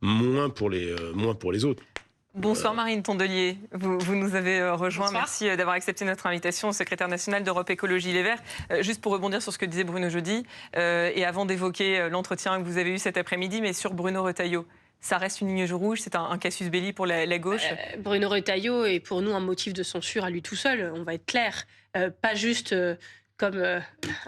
moins pour les autres. Bonsoir Marine Tondelier, vous nous avez rejoint. Bonsoir. Merci d'avoir accepté notre invitation, secrétaire nationale d'Europe Écologie Les Verts. Juste pour rebondir sur ce que disait Bruno Jeudi, et avant d'évoquer l'entretien que vous avez eu cet après-midi, mais sur Bruno Retailleau, ça reste une ligne rouge, c'est un casus belli pour la gauche. Bruno Retailleau est pour nous un motif de censure à lui tout seul, on va être clair. Pas juste comme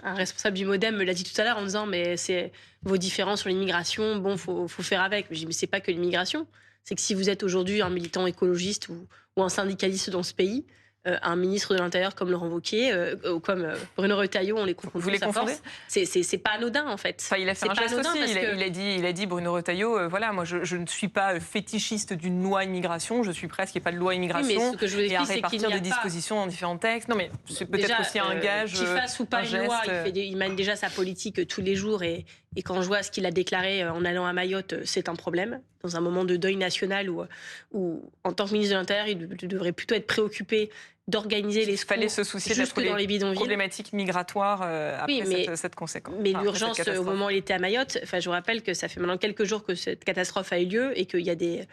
un responsable du MoDem me l'a dit tout à l'heure en disant mais c'est vos différences sur l'immigration, bon, faut faire avec. Je dis mais c'est pas que l'immigration. C'est que si vous êtes aujourd'hui un militant écologiste ou un syndicaliste dans ce pays, un ministre de l'Intérieur comme Laurent Wauquiez ou comme Bruno Retailleau, on les confond Vous les tous à confondez force. C'est pas anodin en fait. Enfin, il a fait un geste aussi. Il a dit Bruno Retailleau, voilà, moi je ne suis pas fétichiste d'une loi immigration, je suis presque qu'il n'y ait pas de loi immigration. Oui, mais ce que je vous et à explique, c'est qu'il répartir n'y a des pas... dispositions dans différents textes. Non, mais c'est peut-être Déjà, aussi un gage. Qu'il fasse ou pas un une loi, geste. il mène déjà sa politique tous les jours. Et quand je vois ce qu'il a déclaré en allant à Mayotte, c'est un problème. Dans un moment de deuil national où en tant que ministre de l'Intérieur, il devrait plutôt être préoccupé d'organiser les secours. Il fallait se soucier jusque dans les bidonvilles. Problématiques migratoires après cette conséquence. Mais l'urgence, au moment où il était à Mayotte, je vous rappelle que ça fait maintenant quelques jours que cette catastrophe a eu lieu et qu'il y a des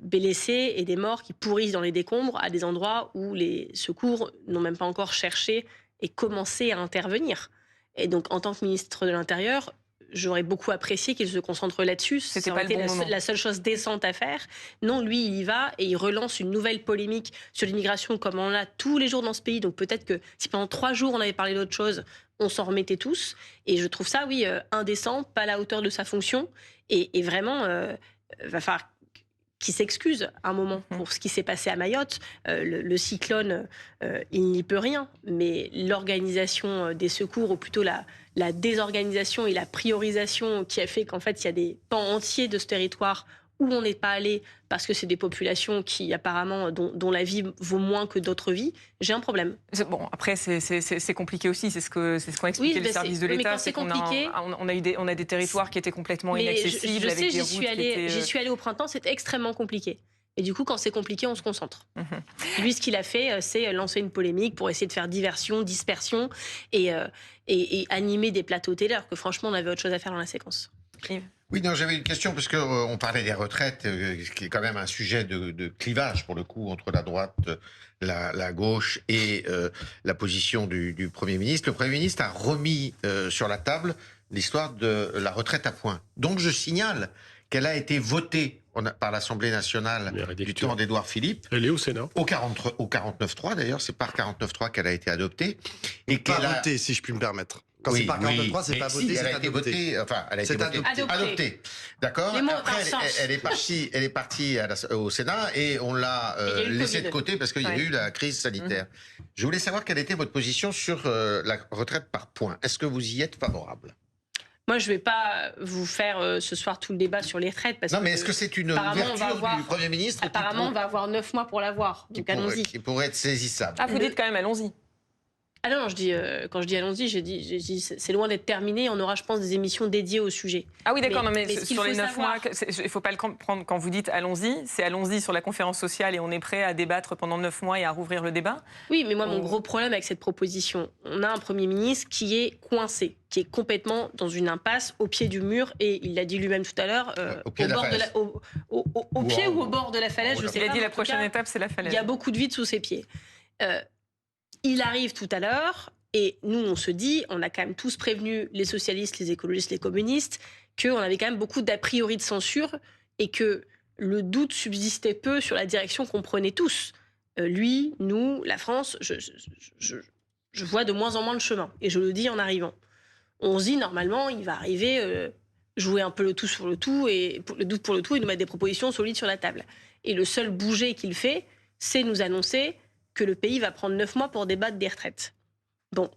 blessés et des morts qui pourrissent dans les décombres à des endroits où les secours n'ont même pas encore cherché et commencé à intervenir. Et donc, en tant que ministre de l'Intérieur, j'aurais beaucoup apprécié qu'il se concentre là-dessus. C'était aurait pas le été bon moment. la seule chose décente à faire. Non, lui, il y va et il relance une nouvelle polémique sur l'immigration comme on l'a tous les jours dans ce pays. Donc peut-être que si pendant 3 jours on avait parlé d'autre chose, on s'en remettait tous. Et je trouve ça, oui, indécent, pas à la hauteur de sa fonction. Et vraiment, va falloir qu'il s'excuse un moment pour ce qui s'est passé à Mayotte. Le cyclone, il n'y peut rien. Mais l'organisation des secours, ou plutôt la désorganisation et la priorisation qui a fait qu'en fait, il y a des pans entiers de ce territoire où on n'est pas allé parce que c'est des populations qui apparemment dont la vie vaut moins que d'autres vies, j'ai un problème. Bon, après c'est compliqué aussi, c'est ce qu'ont expliqué les services de l'État. C'est compliqué. On a des territoires qui étaient complètement inaccessibles. Je sais, avec des routes j'y suis allée au printemps, c'est extrêmement compliqué. Et du coup, quand c'est compliqué, on se concentre. Lui, ce qu'il a fait, c'est lancer une polémique pour essayer de faire diversion, dispersion et animer des plateaux télé, alors que franchement, on avait autre chose à faire dans la séquence. Oui, non, j'avais une question, parce qu'on parlait des retraites, qui est quand même un sujet de clivage, pour le coup, entre la droite, la gauche et la position du Premier ministre. Le Premier ministre a remis sur la table l'histoire de la retraite à points. Donc je signale qu'elle a été votée par l'Assemblée nationale du temps d'Édouard Philippe. Elle est au Sénat. Au 49.3 d'ailleurs, c'est par 49.3 qu'elle a été adoptée. Et qu'elle a voté, si je puis me permettre. Quand c'est par 49.3, c'est pas voté, c'est adopté. Enfin, elle a été adoptée. D'accord. Après, elle est partie au Sénat et on l'a laissée de côté parce qu'il y a eu la crise sanitaire. Je voulais savoir quelle était votre position sur la retraite par points. Est-ce que vous y êtes favorable ? Moi, je ne vais pas vous faire ce soir tout le débat sur les retraites. Parce mais est-ce que c'est une ouverture du Premier ministre Apparemment, on va avoir 9 mois pour l'avoir. Donc allons-y. Qui pourrait être saisissable. Ah, vous dites quand même, allons-y. Ah non, quand je dis allons-y, j'ai dit c'est loin d'être terminé. On aura, je pense, des émissions dédiées au sujet. Ah oui, d'accord, mais sur les 9 mois, il ne faut pas le comprendre quand vous dites allons-y. C'est allons-y sur la conférence sociale et on est prêt à débattre pendant 9 mois et à rouvrir le débat. Oui, mais moi, mon gros problème avec cette proposition, on a un Premier ministre qui est coincé, qui est complètement dans une impasse, au pied du mur, et il l'a dit lui-même tout à l'heure, au pied ou au bord de la falaise, je sais pas. Il a dit la prochaine étape, c'est la falaise. Il y a beaucoup de vide sous ses pieds. Il arrive tout à l'heure, et nous, on se dit, on a quand même tous prévenu les socialistes, les écologistes, les communistes, qu'on avait quand même beaucoup d'a priori de censure, et que le doute subsistait peu sur la direction qu'on prenait tous. Lui, nous, la France, je vois de moins en moins le chemin, et je le dis en arrivant. On se dit, normalement, il va arriver, jouer un peu le tout sur le tout, et le doute pour le tout, et nous mettre des propositions solides sur la table. Et le seul bouger qu'il fait, c'est nous annoncer que le pays va prendre 9 mois pour débattre des retraites. Bon,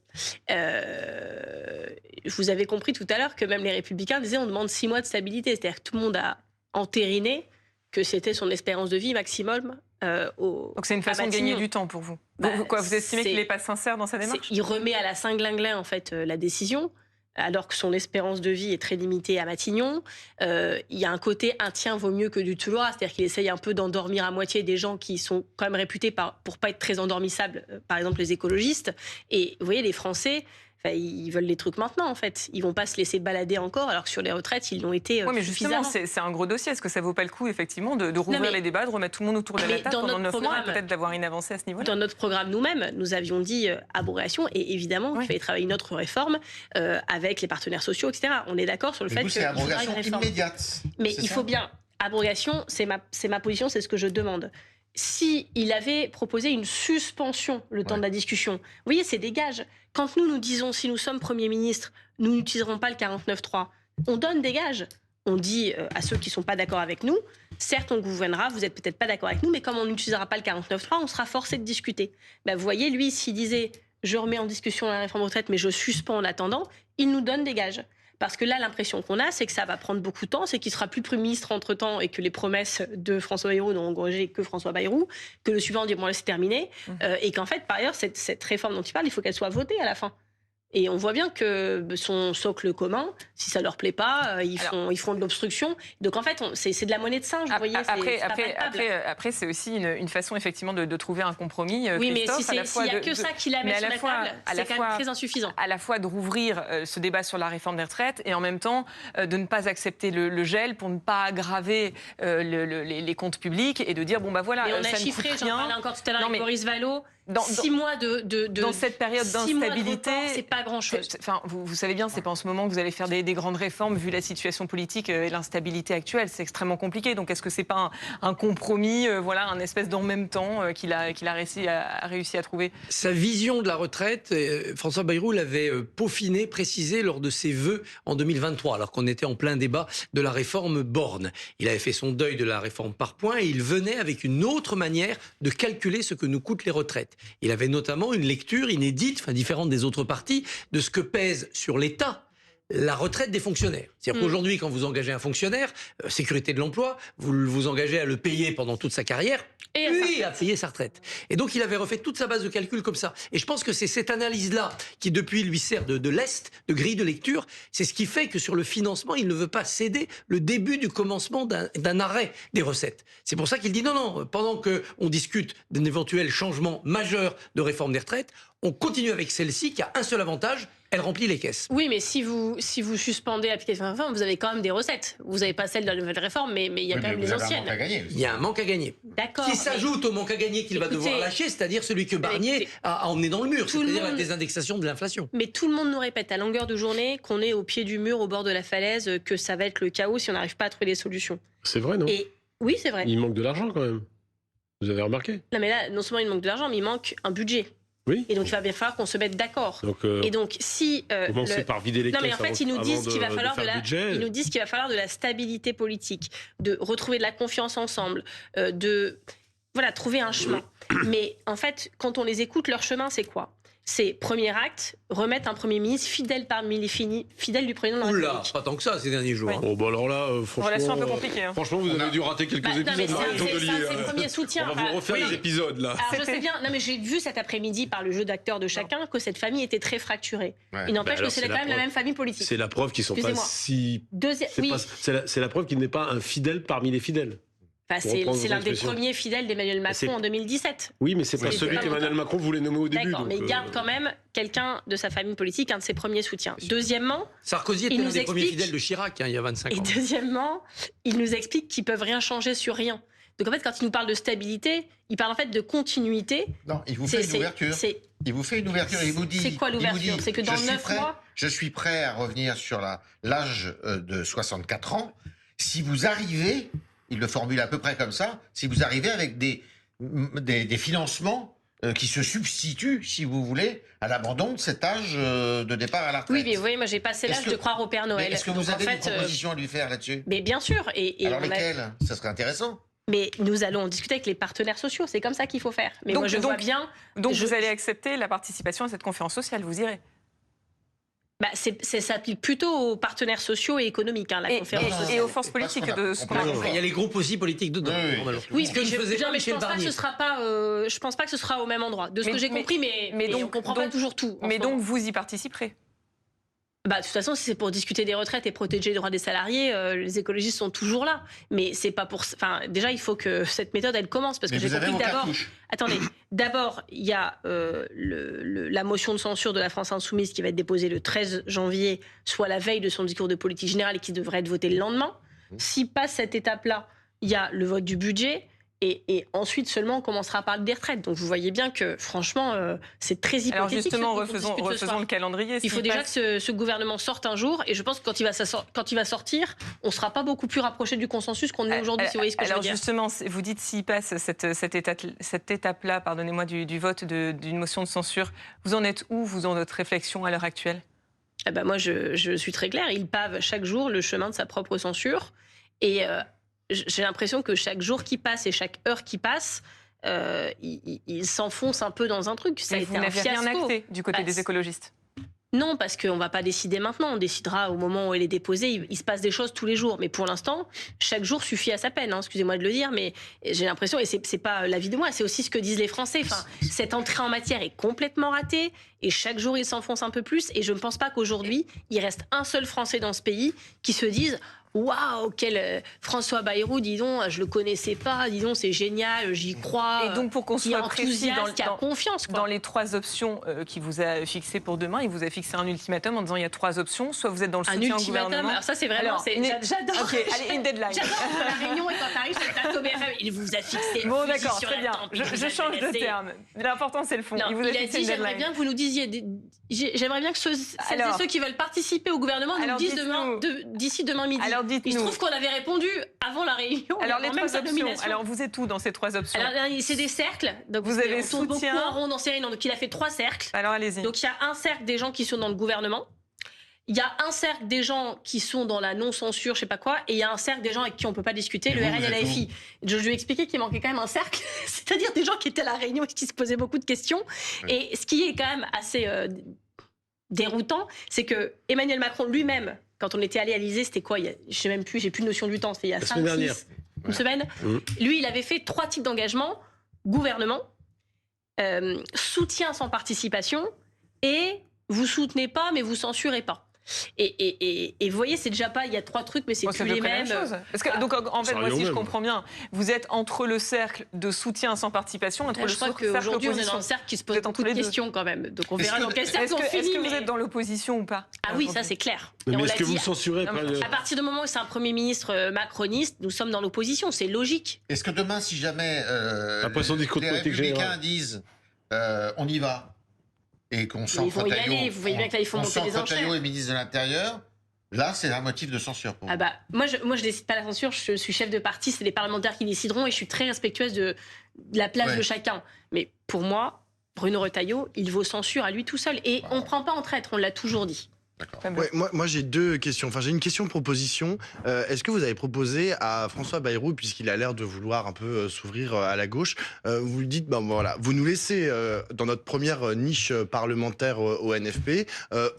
vous avez compris tout à l'heure que même les Républicains disaient on demande 6 mois de stabilité. C'est-à-dire que tout le monde a entériné que c'était son espérance de vie maximum. Donc c'est une façon de gagner du temps pour vous. Vous estimez qu'il n'est pas sincère dans sa démarche ? Il remet à la Saint-Glinglin en fait la décision, alors que son espérance de vie est très limitée à Matignon. Il y a un côté un tien vaut mieux que du Toulouse, c'est-à-dire qu'il essaye un peu d'endormir à moitié des gens qui sont quand même réputés pour pas être très endormissables, par exemple les écologistes. Et vous voyez, les Français, ils veulent les trucs maintenant, en fait. Ils vont pas se laisser balader encore, alors que sur les retraites, ils l'ont été Oui, mais justement, suffisamment. c'est un gros dossier. Est-ce que ça vaut pas le coup, effectivement, de rouvrir les débats, de remettre tout le monde autour de la table pendant 9 mois et peut-être d'avoir une avancée à ce niveau-là? Dans notre programme nous-mêmes, nous avions dit abrogation et évidemment qu'il fallait travailler une autre réforme avec les partenaires sociaux, etc. On est d'accord sur le fait que c'est abrogation immédiate. Mais il faut bien... Abrogation, c'est ma position, c'est ce que je demande. Si il avait proposé une suspension le temps de la discussion, vous voyez, c'est des gages. Quand nous disons, si nous sommes Premier ministre, nous n'utiliserons pas le 49.3, on donne des gages. On dit à ceux qui ne sont pas d'accord avec nous, certes, on gouvernera, vous n'êtes peut-être pas d'accord avec nous, mais comme on n'utilisera pas le 49.3, on sera forcé de discuter. Vous voyez, lui, s'il disait, je remets en discussion la réforme de retraite, mais je suspends en attendant, il nous donne des gages. Parce que là, l'impression qu'on a, c'est que ça va prendre beaucoup de temps, c'est qu'il sera plus Premier ministre entre-temps et que les promesses de François Bayrou n'ont engagé que François Bayrou, que le suivant dit bon, là, c'est terminé, et qu'en fait, par ailleurs, cette réforme dont il parle, il faut qu'elle soit votée à la fin. Et on voit bien que son socle commun, si ça leur plaît pas, ils font de l'obstruction. Donc en fait, c'est de la monnaie de singe, vous voyez. Après, c'est aussi une façon effectivement de trouver un compromis. Oui, mais s'il n'y a que ça qui la met sur la table, c'est quand même très insuffisant. À la fois de rouvrir ce débat sur la réforme des retraites et en même temps de ne pas accepter le gel pour ne pas aggraver les comptes publics et de dire bon bah voilà. Et on a chiffré, j'en parlais encore tout à l'heure avec Boris Vallaud. 6 mois dans cette période d'instabilité, c'est pas grand-chose. Enfin, vous savez bien, c'est pas en ce moment que vous allez faire des grandes réformes vu la situation politique et l'instabilité actuelle. C'est extrêmement compliqué. Donc, est-ce que c'est pas un compromis, voilà, un espèce d'en même temps qu'il a réussi à trouver? Sa vision de la retraite, François Bayrou l'avait peaufiné, précisé lors de ses vœux en 2023, alors qu'on était en plein débat de la réforme Borne. Il avait fait son deuil de la réforme par points et il venait avec une autre manière de calculer ce que nous coûtent les retraites. Il avait notamment une lecture inédite, enfin différente des autres partis, de ce que pèse sur l'État la retraite des fonctionnaires. C'est-à-dire qu'aujourd'hui, quand vous engagez un fonctionnaire, sécurité de l'emploi, vous vous engagez à le payer pendant toute sa carrière, puis à payer sa retraite. Et donc, il avait refait toute sa base de calcul comme ça. Et je pense que c'est cette analyse-là qui, depuis, lui sert de lest, de grille de lecture. C'est ce qui fait que sur le financement, il ne veut pas céder le début du commencement d'un arrêt des recettes. C'est pour ça qu'il dit non, pendant qu'on discute d'un éventuel changement majeur de réforme des retraites, on continue avec celle-ci qui a un seul avantage, elle remplit les caisses. Oui, mais si vous suspendez l'application, vous avez quand même des recettes. Vous n'avez pas celle de la nouvelle réforme, mais il y a quand même les anciennes. Il y a un manque à gagner. D'accord. Qui s'ajoute au manque à gagner qu'il va devoir lâcher, c'est-à-dire celui que Barnier a emmené dans le mur, c'est-à-dire la désindexation de l'inflation. Mais tout le monde nous répète à longueur de journée qu'on est au pied du mur, au bord de la falaise, que ça va être le chaos si on n'arrive pas à trouver des solutions. C'est vrai, non? Oui, c'est vrai. Il manque de l'argent quand même. Vous avez remarqué? Non, mais là, non seulement il manque de l'argent, mais il manque un budget. Oui. Et donc il va bien falloir qu'on se mette d'accord. Et donc si commencer par vider les caisses. Non mais en fait ils nous disent qu'il va falloir de la stabilité politique, de retrouver de la confiance ensemble, de trouver un chemin. Mais en fait quand on les écoute, leur chemin c'est quoi? C'est premier acte, remettre un Premier ministre fidèle parmi les fidèles du président de la République. Oula, pas tant que ça ces derniers jours. Ouais. Oh bah alors là, franchement, relation un peu compliquée. Franchement, vous avez dû rater quelques épisodes. C'est le premier soutien. On va vous refaire les épisodes là. Alors, je sais bien. Non mais j'ai vu cet après-midi par le jeu d'acteurs de chacun que cette famille était très fracturée. Il n'empêche que c'est quand même la même famille politique. C'est la preuve qu'ils sont pas si. C'est la preuve qu'il n'est pas un fidèle parmi les fidèles. C'est l'un des premiers fidèles d'Emmanuel Macron en 2017. Oui, mais c'est pas celui qu'Emmanuel Macron voulait nommer au début. D'accord, mais il garde quand même quelqu'un de sa famille politique, un de ses premiers soutiens. Deuxièmement, Sarkozy était l'un des premiers fidèles de Chirac il y a 25 ans. Et deuxièmement, il nous explique qu'ils peuvent rien changer sur rien. Donc en fait, quand il nous parle de stabilité, il parle en fait de continuité. Non, il vous fait une ouverture. Il vous fait une ouverture et il vous dit... C'est quoi l'ouverture? C'est que dans 9 mois... Je suis prêt à revenir sur l'âge de 64 ans. Si vous arrivez... Il le formule à peu près comme ça. Si vous arrivez avec des financements qui se substituent, si vous voulez, à l'abandon de cet âge de départ à la retraite. Oui, mais vous voyez, moi, j'ai passé l'âge de croire au Père Noël. Est-ce que vous avez des propositions à lui faire là-dessus? Mais bien sûr. Alors lesquelles? Ça serait intéressant. Mais nous allons discuter avec les partenaires sociaux. C'est comme ça qu'il faut faire. Mais moi, je vois bien... Donc vous allez accepter la participation à cette conférence sociale, vous irez? Ça s'applique plutôt aux partenaires sociaux et économiques, la conférence sociale. Et aux forces politiques de ce qu'on a compris. Il y a les groupes aussi politiques dedans. Oui, je pense pas que ce sera au même endroit. De ce que j'ai compris, mais on ne comprend pas toujours tout. Mais donc vous y participerez? De toute façon, si c'est pour discuter des retraites et protéger les droits des salariés, les écologistes sont toujours là. Mais c'est pas pour. Enfin, déjà, il faut que cette méthode, elle commence. Parce que j'ai compris que d'abord. Attendez, d'abord, il y a la motion de censure de la France Insoumise qui va être déposée le 13 janvier, soit la veille de son discours de politique générale et qui devrait être votée le lendemain. Si passe cette étape-là, il y a le vote du budget. Et ensuite seulement on commencera à parler des retraites. Donc vous voyez bien que franchement c'est très hypothétique. Alors justement refaisons le calendrier. Il faut déjà que ce gouvernement sorte un jour et je pense que quand il va sortir, on ne sera pas beaucoup plus rapproché du consensus qu'on est aujourd'hui, si vous voyez ce que je veux dire. Alors justement, vous dites s'il passe cette étape-là, pardonnez-moi, du vote d'une motion de censure, vous en êtes où, vous, dans votre réflexion à l'heure actuelle? Moi je suis très claire, il pave chaque jour le chemin de sa propre censure et j'ai l'impression que chaque jour qui passe et chaque heure qui passe, il s'enfonce un peu dans un truc. Ça a été un fiasco. Vous n'avez rien acté du côté des écologistes? Non, parce qu'on ne va pas décider maintenant. On décidera au moment où elle est déposée. Il se passe des choses tous les jours. Mais pour l'instant, chaque jour suffit à sa peine. Excusez-moi de le dire, mais j'ai l'impression, et c'est pas l'avis de moi, c'est aussi ce que disent les Français. Enfin, cette entrée en matière est complètement ratée. Et chaque jour, il s'enfonce un peu plus. Et je ne pense pas qu'aujourd'hui, il reste un seul Français dans ce pays qui se dise... Waouh, quel François Bayrou, dis donc, je le connaissais pas, dis donc, c'est génial, j'y crois. Et donc pour qu'on soit précis confiance, dans les 3 options qu'il vous a fixées pour demain, il vous a fixé un ultimatum en disant il y a 3 options, soit vous êtes dans le soutien au gouvernement. Alors ça c'est vraiment, j'adore. Ok, allez, une deadline. J'adore la réunion et quand tu arrives sur le plateau BFM, il vous a fixé. Bon d'accord, très bien. Je change de terme. L'important c'est le fond. Il vous a fixé une deadline. J'aimerais bien que vous nous disiez. J'aimerais bien que celles et ceux qui veulent participer au gouvernement nous disent d'ici demain midi. Alors dites-nous. Il se trouve qu'on avait répondu avant la réunion. Alors les 3 options. Alors vous êtes où dans ces 3 options? Alors c'est des cercles. Donc vous avez soutien. Beaucoup en rond dans ces réunions. Donc il a fait 3 cercles. Alors allez-y. Donc il y a un cercle des gens qui sont dans le gouvernement. Il y a un cercle des gens qui sont dans la non-censure, je sais pas quoi, et il y a un cercle des gens avec qui on peut pas discuter, le RN et la FI. Je lui ai expliqué qu'il manquait quand même un cercle, c'est-à-dire des gens qui étaient à la réunion et qui se posaient beaucoup de questions. Et ce qui est quand même assez déroutant, c'est que Emmanuel Macron lui-même, quand on était allé à l'Élysée, c'était quoi? Je sais même plus, j'ai plus de notion du temps, c'était il y a 5-6 une semaine. Lui, il avait fait 3 types d'engagement: gouvernement, soutien sans participation et vous soutenez pas mais vous censurez pas. Et vous voyez, c'est déjà pas, il y a 3 trucs, mais c'est plus les mêmes. Parce que, donc en fait, moi si je comprends bien, vous êtes entre le cercle de soutien sans participation, entre le cercle d'opposition. Je crois qu'aujourd'hui, on est dans le cercle qui se pose beaucoup de questions quand même. Donc on verra dans quel cercle on finit. Est-ce que vous êtes dans l'opposition ou pas? Ah oui, ça c'est clair. Mais est-ce que vous censurez pas À partir du moment où c'est un Premier ministre macroniste, nous sommes dans l'opposition, c'est logique. Est-ce que demain, si jamais les Républicains disent on y va, et qu'on sent Retailleau, vous voyez bien que là, il faut monter les enchères. Est ministre de l'Intérieur, là, c'est un motif de censure pour vous. Moi, je décide pas la censure, je suis chef de parti, c'est les parlementaires qui décideront et je suis très respectueuse de la place de chacun. Mais pour moi, Bruno Retailleau, il vaut censure à lui tout seul. Et on ne prend pas en traître, on l'a toujours dit. Ouais, moi j'ai 2 questions. Enfin, j'ai une question proposition. Est-ce que vous avez proposé à François Bayrou, puisqu'il a l'air de vouloir un peu s'ouvrir à la gauche, vous lui dites, voilà, vous nous laissez dans notre première niche parlementaire au NFP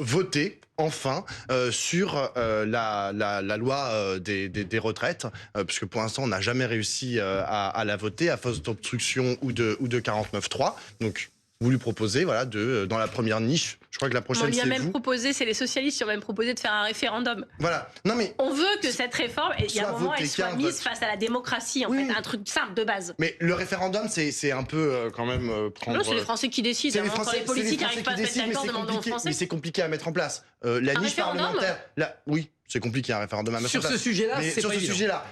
voter enfin sur la loi des retraites, puisque pour l'instant on n'a jamais réussi à la voter à force d'obstruction ou de 49.3. Donc vous lui proposez, voilà, dans la première niche, je crois que la prochaine c'est vous. On lui a même proposé, c'est les socialistes qui ont même proposé de faire un référendum. Voilà. Non mais on veut que cette réforme, il y a un moment, elle soit mise face à la démocratie, en fait, un truc simple de base. Mais le référendum, c'est un peu quand même prendre. Non, c'est les Français qui décident. Quand les politiques n'arrivent pas à se mettre d'accord, demandons aux Français. Mais c'est compliqué à mettre en place. La niche parlementaire. Oui. C'est compliqué un référendum à mettre en place. Sur ce sujet-là, c'est pas évident.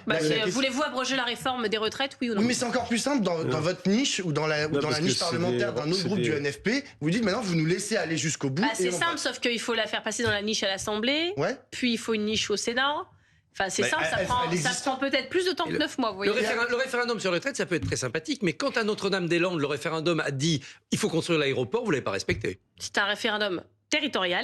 Voulez-vous abroger la réforme des retraites, oui ou non? Oui, mais c'est encore plus simple dans votre niche ou dans la niche parlementaire d'un autre groupe du NFP. Vous dites maintenant, vous nous laissez aller jusqu'au bout. C'est simple, sauf qu'il faut la faire passer dans la niche à l'Assemblée, puis il faut une niche au Sénat. Enfin, c'est simple, ça prend peut-être plus de temps que 9 mois. Vous voyez. Le référendum sur les retraites, ça peut être très sympathique, mais quand à Notre-Dame-des-Landes, le référendum a dit il faut construire l'aéroport, vous ne l'avez pas respecté. C'est un référendum territorial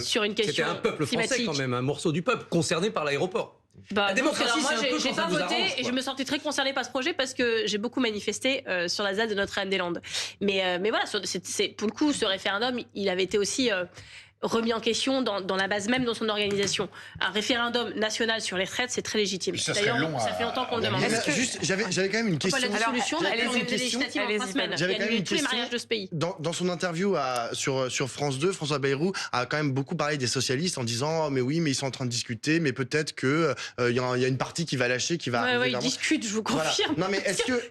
sur une question. C'était un peuple français climatique. Quand même, un morceau du peuple concerné par l'aéroport. La démocratie, moi, j'ai pas voté et je me sentais très concernée par ce projet parce que j'ai beaucoup manifesté sur la ZAD de Notre-Dame-des-Landes. Mais voilà, pour le coup, ce référendum, il avait été aussi remis en question dans la base même de son organisation. Un référendum national sur les retraites, c'est très légitime. D'ailleurs, ça fait longtemps qu'on le demande. J'avais quand même une question. La dissolution, la législative en 3 semaines. J'avais quand même une tous les question. mariages de ce pays. Dans son interview sur France 2, François Bayrou a quand même beaucoup parlé des socialistes en disant mais oui, mais ils sont en train de discuter, mais peut-être que il y a une partie qui va lâcher, qui va arriver. Oui, ils discutent, je vous confirme. Voilà. Non, mais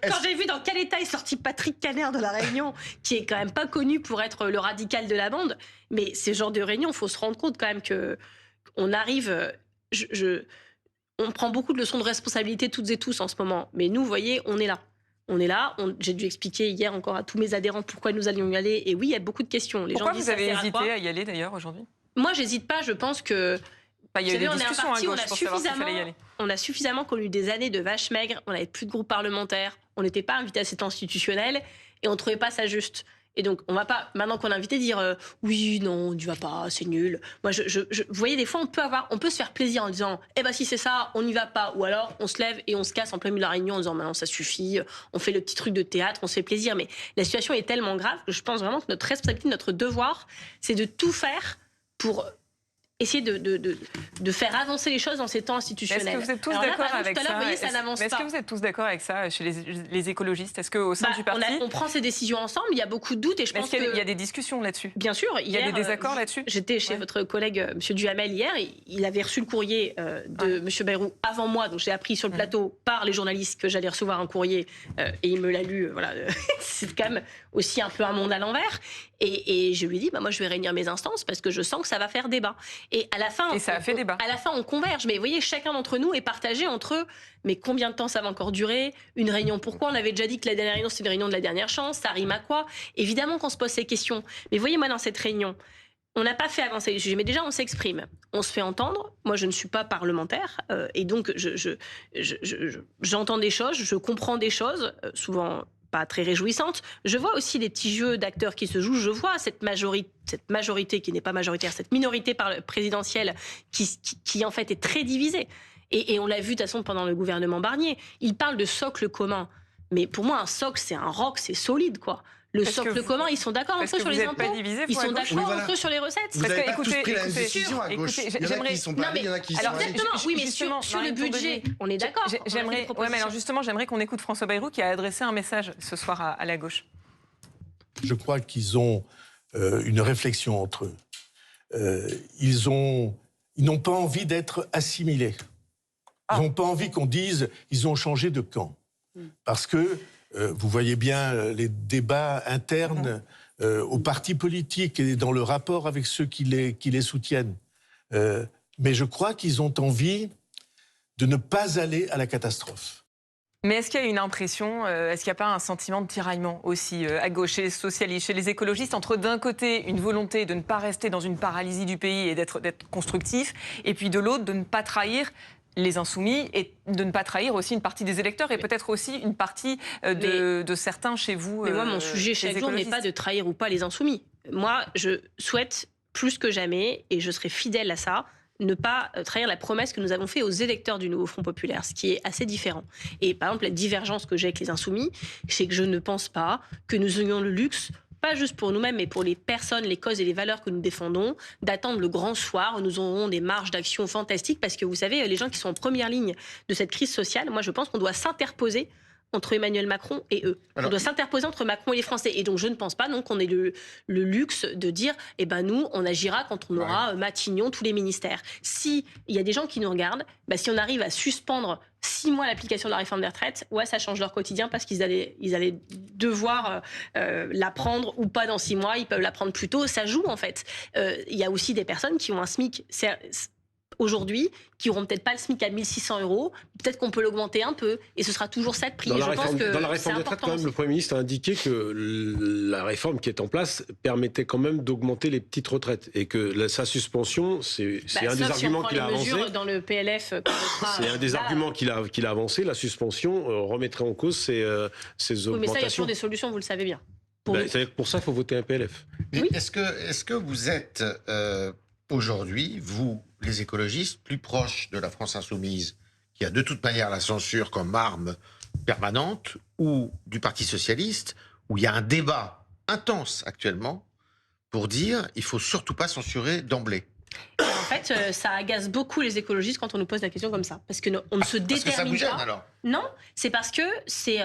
quand j'ai vu dans quel état est sorti Patrick Caner de la Réunion, qui est quand même pas connu pour être le radical de la bande, mais ce genre de réunion, il faut se rendre compte quand même que on arrive. On prend beaucoup de leçons de responsabilité toutes et tous en ce moment, mais nous, vous voyez, on est là. On est là. J'ai dû expliquer hier encore à tous mes adhérents pourquoi nous allions y aller. Et oui, il y a beaucoup de questions. Pourquoi vous avez hésité à y aller d'ailleurs aujourd'hui? Moi, j'hésite pas. Je pense que. Il y a eu des discussions à gauche pour savoir s'il fallait y aller. On a suffisamment connu des années de vaches maigres. On n'avait plus de groupe parlementaire. On n'était pas invité à cet institutionnel et on ne trouvait pas ça juste. Et donc, on va pas, maintenant qu'on est invité, dire oui, non, tu vas pas, c'est nul. Moi, vous voyez, des fois, on peut se faire plaisir en disant eh ben, si c'est ça, on n'y va pas. Ou alors, on se lève et on se casse en plein milieu de la réunion en disant maintenant, ça suffit, on fait le petit truc de théâtre, on se fait plaisir. Mais la situation est tellement grave que je pense vraiment que notre responsabilité, notre devoir, c'est de tout faire pour essayer de faire avancer les choses dans ces temps institutionnels. Est-ce que vous êtes tous d'accord avec ça? Est-ce que vous êtes tous d'accord avec ça chez les écologistes? Est-ce qu'au sein du parti... on prend ces décisions ensemble, il y a beaucoup de doutes et je pense qu'il y a des discussions là-dessus? Bien sûr. Il y a des désaccords là-dessus? J'étais chez votre collègue M. Duhamel hier, il avait reçu le courrier de M. Bayrou avant moi, donc j'ai appris sur le plateau par les journalistes que j'allais recevoir un courrier et il me l'a lu. Voilà. C'est quand même aussi un peu un monde à l'envers. Et je lui ai dit, moi je vais réunir mes instances parce que je sens que ça va faire débat. Et à la fin, ça a fait débat. À la fin, on converge. Mais vous voyez, chacun d'entre nous est partagé entre mais combien de temps ça va encore durer? Une réunion, pourquoi? On avait déjà dit que la dernière réunion, c'était une réunion de la dernière chance. Ça rime à quoi? Évidemment qu'on se pose ces questions. Mais voyez, moi, dans cette réunion, on n'a pas fait avancer les sujets. Mais déjà, on s'exprime. On se fait entendre. Moi, je ne suis pas parlementaire. Et donc, j'entends des choses, je comprends des choses, souvent pas très réjouissante. Je vois aussi des petits jeux d'acteurs qui se jouent. Je vois cette majorité qui n'est pas majoritaire, cette minorité présidentielle qui en fait est très divisée. Et on l'a vu de toute façon pendant le gouvernement Barnier. Il parle de socle commun. Mais pour moi, un socle, c'est un roc, c'est solide, quoi. Le socle commun, ils sont d'accord entre eux sur les impôts. Ils sont d'accord entre eux sur les recettes. Vous avez pas tous pris la même décision à gauche. Il y en a qui sont pas allés, il y en a qui sont allés. Exactement, oui, mais sur le budget, on est d'accord. Mais alors justement, j'aimerais qu'on écoute François Bayrou qui a adressé un message ce soir à la gauche. Je crois qu'ils ont une réflexion entre eux. Ils n'ont pas envie d'être assimilés. Ils n'ont pas envie qu'on dise ils ont changé de camp. Parce que vous voyez bien les débats internes aux partis politiques et dans le rapport avec ceux qui les soutiennent. Mais je crois qu'ils ont envie de ne pas aller à la catastrophe. Mais est-ce qu'il y a une impression, est-ce qu'il n'y a pas un sentiment de tiraillement aussi à gauche, chez les socialistes, chez les écologistes, entre d'un côté une volonté de ne pas rester dans une paralysie du pays et d'être constructif, et puis de l'autre de ne pas trahir les insoumis et de ne pas trahir aussi une partie des électeurs et peut-être aussi une partie de certains chez vous. Mais moi, mon sujet chaque jour n'est pas de trahir ou pas les insoumis. Moi, je souhaite plus que jamais, et je serai fidèle à ça, ne pas trahir la promesse que nous avons faite aux électeurs du Nouveau Front Populaire, ce qui est assez différent. Et par exemple, la divergence que j'ai avec les insoumis, c'est que je ne pense pas que nous ayons le luxe, pas juste pour nous-mêmes, mais pour les personnes, les causes et les valeurs que nous défendons, d'attendre le grand soir où nous aurons des marges d'action fantastiques, parce que vous savez, les gens qui sont en première ligne de cette crise sociale, moi je pense qu'on doit s'interposer entre Emmanuel Macron et eux. On doit s'interposer entre Macron et les Français. Et donc je ne pense pas non qu'on ait le luxe de dire eh ben nous, on agira quand on aura Matignon, tous les ministères. Si il y a des gens qui nous regardent, si on arrive à suspendre 6 mois l'application de la réforme des retraites, ça change leur quotidien parce qu'ils allaient devoir la prendre ou pas dans 6 mois, ils peuvent la prendre plus tôt. Ça joue en fait. Il y a aussi des personnes qui ont un SMIC aujourd'hui, qui n'auront peut-être pas le SMIC à 1 600 €, peut-être qu'on peut l'augmenter un peu, et ce sera toujours ça de prix. Dans la réforme des retraites, quand même, le Premier ministre a indiqué que la réforme qui est en place permettait quand même d'augmenter les petites retraites, et que sa suspension, c'est un des arguments qu'il a avancé. Dans le PLF, c'est un des arguments qu'il a avancé. La suspension remettrait en cause ces augmentations. Oui, mais ça, il y a toujours des solutions, vous le savez bien. C'est-à-dire que pour ça, il faut voter un PLF. Oui. Est-ce que vous êtes aujourd'hui, vous, les écologistes, plus proches de la France insoumise, qui a de toute manière la censure comme arme permanente, ou du Parti socialiste, où il y a un débat intense actuellement pour dire il faut surtout pas censurer d'emblée. En fait, ça agace beaucoup les écologistes quand on nous pose la question comme ça. Parce qu'on ne se détermine Parce que ça vous gêne pas. alors? Non, c'est parce que c'est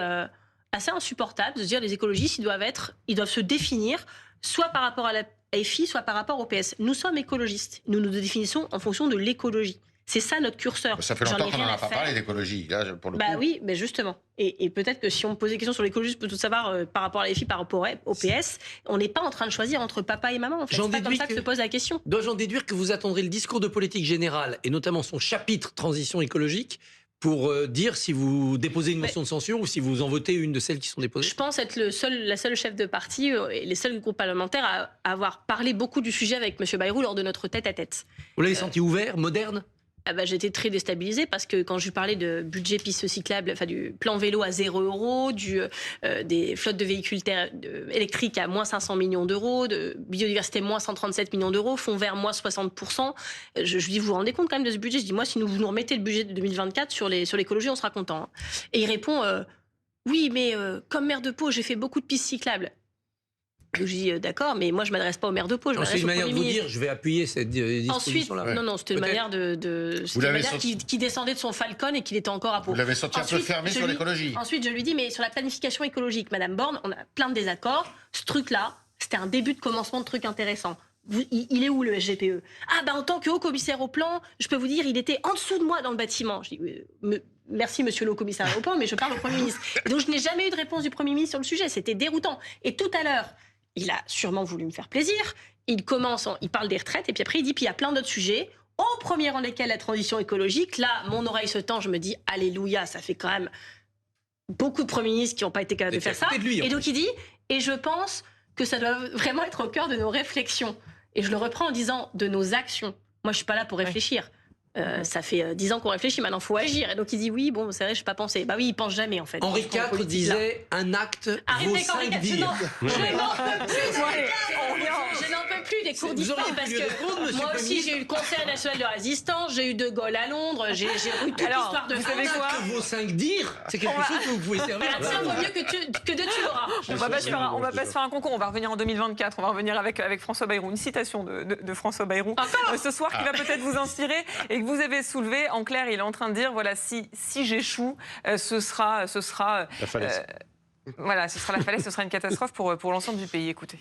assez insupportable de se dire les écologistes, ils doivent se définir soit par rapport à la FI, soit par rapport au PS. Nous sommes écologistes. Nous nous définissons en fonction de l'écologie. C'est ça notre curseur. Ça fait longtemps qu'on n'en a pas parlé d'écologie, là, pour le coup. Oui, mais justement. Et peut-être que si on me pose des questions sur l'écologie, je peux tout savoir par rapport à la FI, par rapport au PS. On n'est pas en train de choisir entre papa et maman. En fait. C'est pas comme ça que se pose la question. Dois-je en déduire que vous attendrez le discours de politique générale, et notamment son chapitre transition écologique, pour dire si vous déposez une motion de censure ou si vous en votez une de celles qui sont déposées? Je pense être la seule chef de parti et les seuls groupes parlementaires à avoir parlé beaucoup du sujet avec M. Bayrou lors de notre tête-à-tête. Vous l'avez senti ouvert, moderne? J'étais très déstabilisée parce que quand je lui parlais de budget piste cyclable, du plan vélo à 0 €, des flottes de véhicules électriques à moins 500 millions d'euros, de biodiversité moins 137 millions d'euros, fonds vert moins 60%, je lui dis, vous vous rendez compte quand même de ce budget? Je dis, moi, si vous nous remettez le budget de 2024 sur l'écologie, on sera content. Et il répond, oui, mais comme maire de Pau, j'ai fait beaucoup de pistes cyclables. Je dis d'accord, mais moi je m'adresse pas au maire de Pau. C'est une manière de vous dire, je vais appuyer cette disposition-là. Ensuite, non, c'était une manière qui descendait de son Falcon et qu'il était encore à Pau. Vous l'avez senti un peu fermé sur l'écologie. Ensuite, je lui dis, mais sur la planification écologique, Madame Borne, on a plein de désaccords. Ce truc-là, c'était un début de commencement de truc intéressant. Il est où le SGPE? En tant que haut commissaire au plan, je peux vous dire, il était en dessous de moi dans le bâtiment. Je dis, merci monsieur le haut commissaire au plan, mais je parle au Premier ministre. Et donc je n'ai jamais eu de réponse du Premier ministre sur le sujet. C'était déroutant. Et tout à l'heure, il a sûrement voulu me faire plaisir. Il parle des retraites et puis après il dit, puis il y a plein d'autres sujets, au premier rang desquels la transition écologique. Là, mon oreille se tend, je me dis, alléluia, ça fait quand même beaucoup de premiers ministres qui n'ont pas été capables de faire ça. Et donc il dit, et je pense que ça doit vraiment être au cœur de nos réflexions. Et je le reprends en disant, de nos actions. Moi, je suis pas là pour réfléchir. Ça fait 10 ans qu'on réfléchit, maintenant il faut agir. Et donc il dit oui, bon c'est vrai, je n'ai pas pensé. Oui, il pense jamais en fait. Henri IV disait un acte vaut 5 dires. Je n'en peux plus des cours d'histoire parce que moi aussi j'ai eu le Conseil national de résistance, j'ai eu De Gaulle à Londres, j'ai eu toute l'histoire de France. Un acte vaut 5 dires, c'est quelque chose que vous pouvez servir. Ça vaut mieux que de tu l'auras. On va pas se faire un concours, on va revenir en 2024, on va revenir avec François Bayrou. Une citation de François Bayrou ce soir qui va peut-être vous inspirer et que vous avez soulevé. En clair, il est en train de dire, voilà, si j'échoue, ce sera la falaise. Voilà, ce sera la falaise, ce sera une catastrophe pour l'ensemble du pays. Écoutez.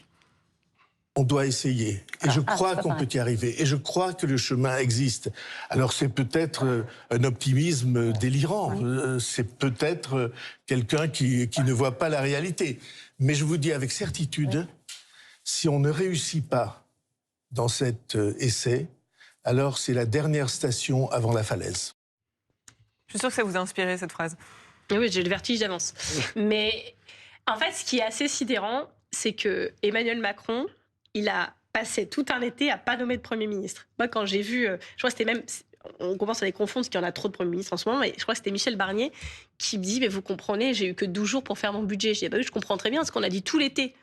On doit essayer. Et je crois qu'on peut y arriver. Et je crois que le chemin existe. Alors c'est peut-être un optimisme délirant. C'est peut-être quelqu'un qui ne voit pas la réalité. Mais je vous dis avec certitude, si on ne réussit pas dans cet essai, alors c'est la dernière station avant la falaise. Je suis sûre que ça vous a inspiré, cette phrase. Oui, j'ai le vertige d'avance. Mais en fait, ce qui est assez sidérant, c'est que Emmanuel Macron, il a passé tout un été à pas nommer de Premier ministre. Moi, quand j'ai vu, je crois que c'était même, on commence à les confondre parce qu'il y en a trop de Premiers ministres en ce moment, mais je crois que c'était Michel Barnier qui me dit, mais vous comprenez, j'ai eu que 12 jours pour faire mon budget. Je dis, oui, je comprends très bien, parce qu'on a dit tout l'été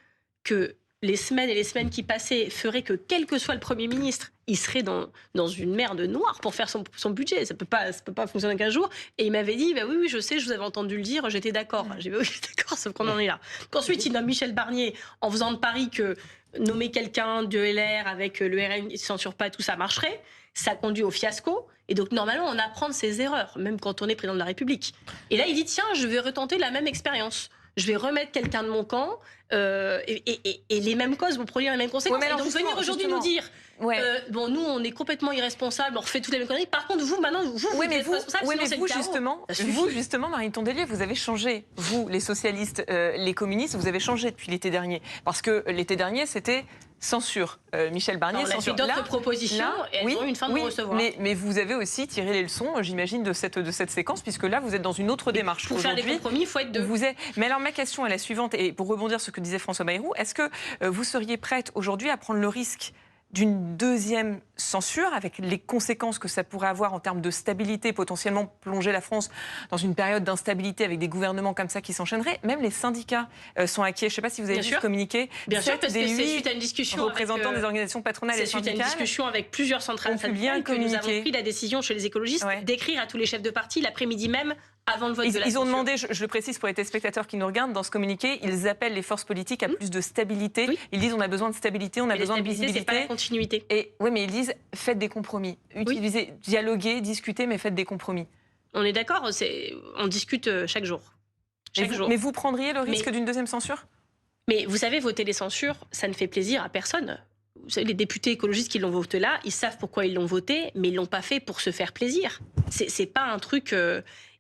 que les semaines et les semaines qui passaient feraient que, quel que soit le Premier ministre, il serait dans une merde noire pour faire son budget. Ça peut pas fonctionner en 15 jours. Et il m'avait dit, oui, je sais, je vous avais entendu le dire, j'étais d'accord. J'ai dit, oui, d'accord, sauf qu'on en est là. Ensuite, il nomme Michel Barnier en faisant de Paris que nommer quelqu'un de LR avec le RN ne censure pas, tout ça marcherait. Ça conduit au fiasco. Et donc, normalement, on apprend de ses erreurs, même quand on est président de la République. Et là, il dit, tiens, je vais retenter la même expérience. Je vais remettre quelqu'un de mon camp et les mêmes causes vont produire les mêmes conséquences. Ouais, et donc venir aujourd'hui nous dire, nous on est complètement irresponsables, on refait toutes les mêmes conneries. Par contre, vous maintenant, vous êtes responsable. Mais vous justement, Marine Tondelier, vous avez changé. Vous, les socialistes, les communistes, vous avez changé depuis l'été dernier. Parce que l'été dernier, c'était censure. Michel Barnier on a fait d'autres propositions et elles ont eu une fin de recevoir. Mais vous avez aussi tiré les leçons, j'imagine, de cette séquence, puisque là, vous êtes dans une autre démarche. Pour faire des compromis, il faut être deux. Mais alors, ma question est la suivante, et pour rebondir sur ce que disait François Bayrou, est-ce que vous seriez prête aujourd'hui à prendre le risque d'une deuxième censure, avec les conséquences que ça pourrait avoir en termes de stabilité, potentiellement plonger la France dans une période d'instabilité avec des gouvernements comme ça qui s'enchaîneraient? Même les syndicats sont inquiets. Je ne sais pas si vous avez vu ce communiqué. Bien sûr, parce que c'est suite à une discussion représentants des organisations patronales et syndicales. C'est suite à une discussion avec plusieurs centrales syndicales que nous avons pris la décision chez les écologistes d'écrire à tous les chefs de parti l'après-midi même avant le vote de la Ils ont censure. demandé, je le précise pour les téléspectateurs qui nous regardent, dans ce communiqué, ils appellent les forces politiques à plus de stabilité. Oui. Ils disent on a besoin de stabilité, on a Mais besoin de la stabilité, c'est pas la visibilité. continuité. Et oui, mais ils disent faites des compromis. Utilisez, dialoguez, discutez, mais faites des compromis. On est d'accord, on discute chaque jour. Chaque jour. Mais vous prendriez le risque Mais- d'une deuxième censure? Mais vous savez, voter les censures, ça ne fait plaisir à personne. Vous savez, les députés écologistes qui l'ont voté là, ils savent pourquoi ils l'ont voté, mais ils l'ont pas fait pour se faire plaisir. C'est pas un truc.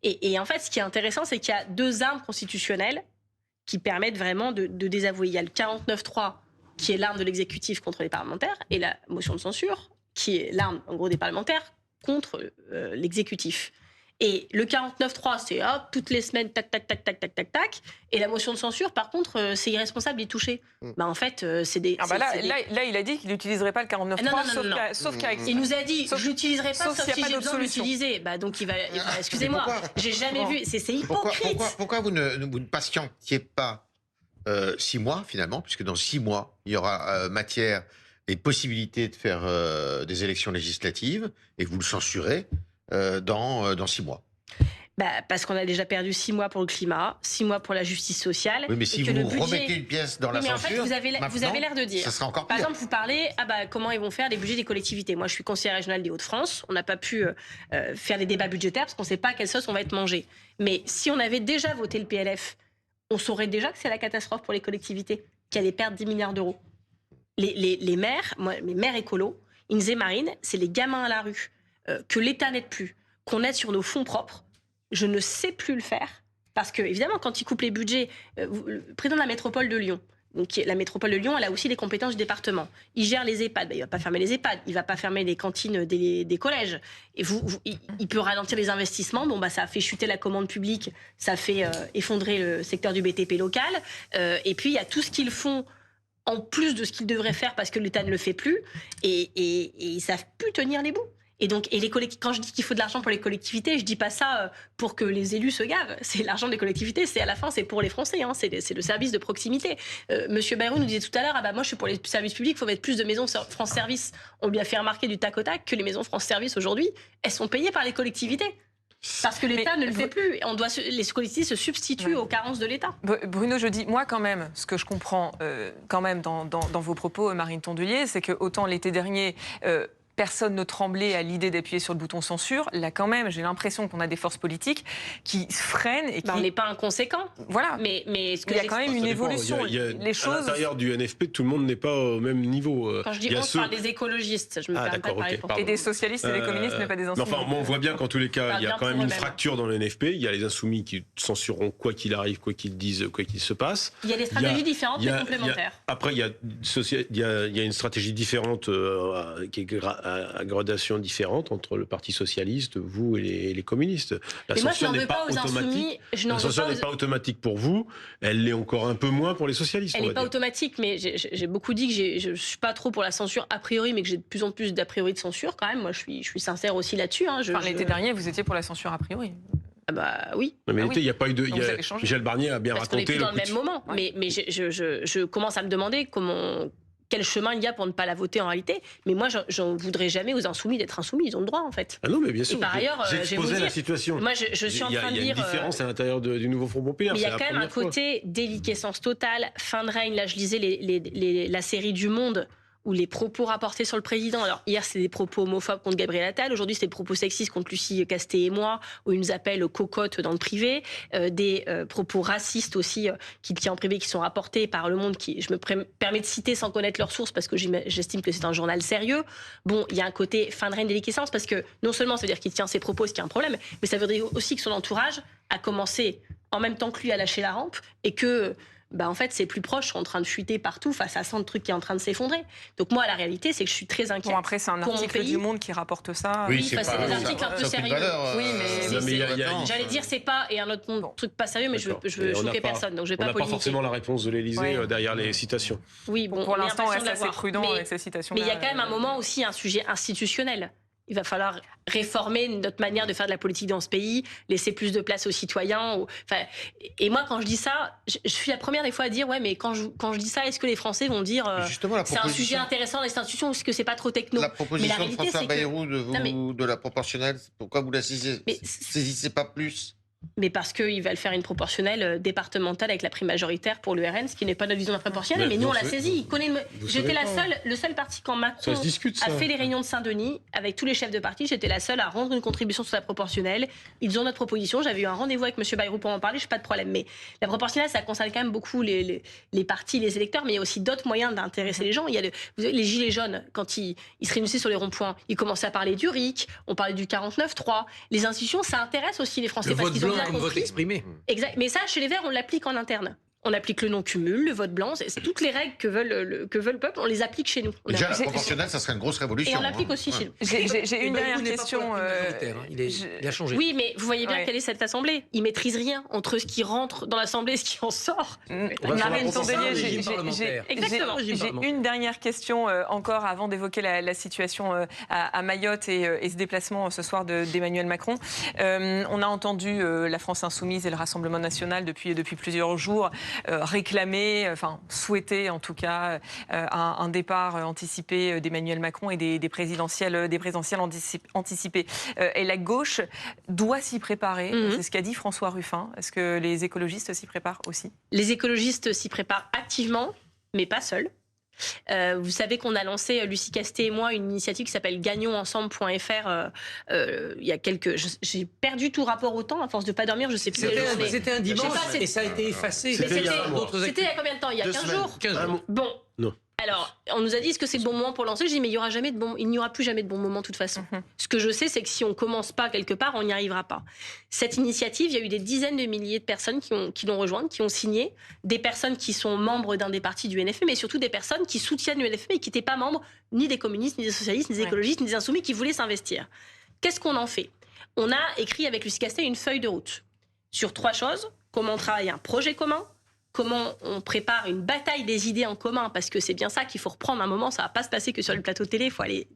Et en fait, ce qui est intéressant, c'est qu'il y a deux armes constitutionnelles qui permettent vraiment de désavouer. Il y a le 49.3, qui est l'arme de l'exécutif contre les parlementaires, et la motion de censure, qui est l'arme, en gros, des parlementaires contre l'exécutif. Et le 49.3, c'est hop, toutes les semaines, tac, tac, tac, tac, tac, tac, tac. Et la motion de censure, par contre, c'est irresponsable d'y toucher. Bah, en fait, c'est des. Ah bah c'est des- là, il a dit qu'il n'utiliserait pas le 49.3, Non. sauf cas Il nous a dit, je l'utiliserai pas, sauf s'il y a si pas j'ai d'autre besoin de solution. l'utiliser. Bah, donc, il va excusez-moi, pourquoi j'ai jamais vu. C'est hypocrite. Pourquoi vous ne patientiez pas 6 mois, finalement, puisque dans 6 mois, il y aura matière et possibilité de faire des élections législatives, et que vous le censurez dans 6 mois. Bah, parce qu'on a déjà perdu 6 mois pour le climat, 6 mois pour la justice sociale. Oui, mais et si que vous le budget- remettez une pièce dans Oui, la mais en censure, fait, vous avez l'air de dire. ça sera encore Par pire. exemple, vous parlez, comment ils vont faire les budgets des collectivités. Moi, je suis conseillère régionale des Hauts-de-France. On n'a pas pu faire des débats budgétaires parce qu'on ne sait pas à quelle sauce on va être mangé. Mais si on avait déjà voté le PLF, on saurait déjà que c'est la catastrophe pour les collectivités, qui allaient perdre 10 milliards d'euros. Les maires, mes maires écolos, Inzé Marine, c'est les gamins à la rue, que l'État n'aide plus, qu'on aide sur nos fonds propres. Je ne sais plus le faire. Parce que, évidemment, quand ils coupent les budgets, le président de la métropole de Lyon, donc la métropole de Lyon, elle a aussi les compétences du département. Il gère les EHPAD. Il ne va pas fermer les EHPAD. Il ne va pas fermer les cantines des collèges. Et il peut ralentir les investissements. Bon, ça a fait chuter la commande publique. Ça fait effondrer le secteur du BTP local. Et puis, il y a tout ce qu'ils font en plus de ce qu'ils devraient faire parce que l'État ne le fait plus. Et ils ne savent plus tenir les bouts. Et donc, quand je dis qu'il faut de l'argent pour les collectivités, je dis pas ça pour que les élus se gavent. C'est l'argent des collectivités, c'est à la fin, c'est pour les Français. Hein, c'est le service de proximité. Monsieur Bayrou nous disait tout à l'heure, moi je suis pour les services publics, il faut mettre plus de maisons France Service. On lui a fait remarquer du tac au tac que les maisons France Service aujourd'hui, elles sont payées par les collectivités. Parce que l'État ne le fait plus. Les collectivités se substituent aux carences de l'État. Bruno Jeudi, moi quand même, ce que je comprends quand même dans vos propos, Marine Tondelier, c'est que autant l'été dernier... personne ne tremblait à l'idée d'appuyer sur le bouton censure. Là, quand même, j'ai l'impression qu'on a des forces politiques qui freinent et qui... on n'est pas inconséquent. Voilà. Mais ce que il y a quand même une évolution. Les choses... À l'intérieur du NFP, tout le monde n'est pas au même niveau. Quand je dis on, je parle des écologistes. Je me permets pas de parler pour Et des socialistes et des communistes, mais pas des insoumis. Enfin, on voit bien qu'en tous les cas, il y a quand même une fracture dans le NFP. Il y a les insoumis qui censureront quoi qu'il arrive, quoi qu'ils disent, quoi qu'il se passe. Il y a des stratégies différentes mais complémentaires. Après, il y a une stratégie différente qui est à gradation différente entre le Parti socialiste, vous et les communistes. La censure n'est pas automatique. La censure n'est pas automatique pour vous. Elle l'est encore un peu moins pour les socialistes. Elle n'est pas automatique, mais j'ai beaucoup dit que je ne suis pas trop pour la censure a priori, mais que j'ai de plus en plus d'a priori de censure quand même. Moi, je suis sincère aussi là-dessus. Hein. L'été dernier, vous étiez pour la censure a priori. Ah bah oui. Non, mais l'été, il n'y a pas eu de. Michel Barnier a bien Parce raconté. Qu'on est plus dans le même moment. Ouais. Mais je commence à me demander quel chemin il y a pour ne pas la voter en réalité. Mais moi, j'en voudrais jamais aux insoumis d'être insoumis. Ils ont le droit, en fait. Ah non, mais bien sûr. Et par ailleurs, j'ai exposé la situation. Moi, je suis en train de dire... Il y a une différence à l'intérieur du nouveau Front populaire. Mais il y a quand même un côté déliquescence totale, fin de règne. Là, je lisais la série du Monde où les propos rapportés sur le président. Alors, hier, c'est des propos homophobes contre Gabriel Attal. Aujourd'hui, c'est des propos sexistes contre Lucie Casté et moi, où il nous appelle cocotte dans le privé. Des propos racistes aussi, qu'il tient en privé, qui sont rapportés par Le Monde, qui je me permets de citer sans connaître leurs sources, parce que j'estime que c'est un journal sérieux. Bon, il y a un côté fin de règne déliquescence, parce que non seulement ça veut dire qu'il tient ses propos, ce qui est un problème, mais ça veut dire aussi que son entourage a commencé en même temps que lui à lâcher la rampe, et que... en fait, ses plus proches sont en train de fuiter partout face à 100 trucs qui est en train de s'effondrer. Donc moi, la réalité, c'est que je suis très inquiète. Bon, après, c'est un article du Monde qui rapporte ça. Oui, c'est des articles un peu sérieux. Oui, mais j'allais dire c'est pas, et un autre truc pas sérieux, mais je veux choquer personne, donc je vais pas polémiquer. On n'a pas forcément la réponse de l'Élysée derrière les citations. Oui, bon, pour l'instant, on reste assez prudent avec ces citations. Mais il y a quand même un moment aussi un sujet institutionnel. Il va falloir réformer notre manière de faire de la politique dans ce pays, laisser plus de place aux citoyens. Et moi, quand je dis ça, je suis la première des fois à dire ouais, mais quand je dis ça, est-ce que les Français vont dire c'est un sujet intéressant les institutions, est-ce que c'est pas trop techno? La proposition de François Bayrou de la proportionnelle, pourquoi vous la saisissez pas plus? Mais parce qu'ils veulent faire une proportionnelle départementale avec la prime majoritaire pour l'URN, ce qui n'est pas notre vision de la proportionnelle. Mais nous, on l'a saisi. J'étais le seul parti quand Macron a fait les réunions de Saint-Denis avec tous les chefs de parti. J'étais la seule à rendre une contribution sur la proportionnelle. Ils ont notre proposition. J'avais eu un rendez-vous avec M. Bayrou pour en parler. Je n'ai pas de problème. Mais la proportionnelle, ça concerne quand même beaucoup les partis, les électeurs. Mais il y a aussi d'autres moyens d'intéresser les gens. Il y a les gilets jaunes, quand ils se réunissaient sur les ronds-points, ils commençaient à parler du RIC. On parlait du 49.3. Les institutions, ça intéresse aussi les Français parce qu'ils ont comme vote exprimé. Exact. Mais ça, chez les Verts, on l'applique en interne. On applique le non-cumul, le vote blanc, c'est toutes les règles que veut le peuple, on les applique chez nous. Déjà, la proportionnelle, ça serait une grosse révolution. Et on l'applique aussi chez nous. J'ai une dernière question. Il a changé. Oui, mais vous voyez bien quelle est cette assemblée. Ils maîtrisent rien entre ce qui rentre dans l'assemblée et ce qui en sort. Marine Tondelier, j'ai Exactement. une dernière question encore avant d'évoquer la situation à Mayotte et ce déplacement ce soir d'Emmanuel Macron. On a entendu la France Insoumise et le Rassemblement National depuis plusieurs jours réclamer, enfin souhaiter en tout cas un départ anticipé d'Emmanuel Macron et des présidentielles anticipées. Et la gauche doit s'y préparer, c'est ce qu'a dit François Ruffin. Est-ce que les écologistes s'y préparent aussi? Les écologistes s'y préparent activement, mais pas seuls. Vous savez qu'on a lancé, Lucie Castet et moi, une initiative qui s'appelle gagnonsensemble.fr il y a j'ai perdu tout rapport au temps à force de ne pas dormir, je sais plus. C'était un dimanche et ça a été effacé. C'était il y a combien de temps? Il y a 15 jours. 15 jours. Bon. Non. Alors, on nous a dit, est-ce que c'est le bon moment pour lancer? Je dis, mais il n'y aura plus jamais de bon moment de toute façon. Ce que je sais, c'est que si on ne commence pas quelque part, on n'y arrivera pas. Cette initiative, il y a eu des dizaines de milliers de personnes qui l'ont rejointe, qui ont signé, des personnes qui sont membres d'un des partis du NFE, mais surtout des personnes qui soutiennent le NFE et qui n'étaient pas membres ni des communistes, ni des socialistes, ni des écologistes, ni des insoumis, qui voulaient s'investir. Qu'est-ce qu'on en fait? On a écrit avec Lucie Castet une feuille de route sur 3 choses. Comment on travaille un projet commun, comment on prépare une bataille des idées en commun, parce que c'est bien ça qu'il faut reprendre un moment, ça ne va pas se passer que sur le plateau de télé, il faut aller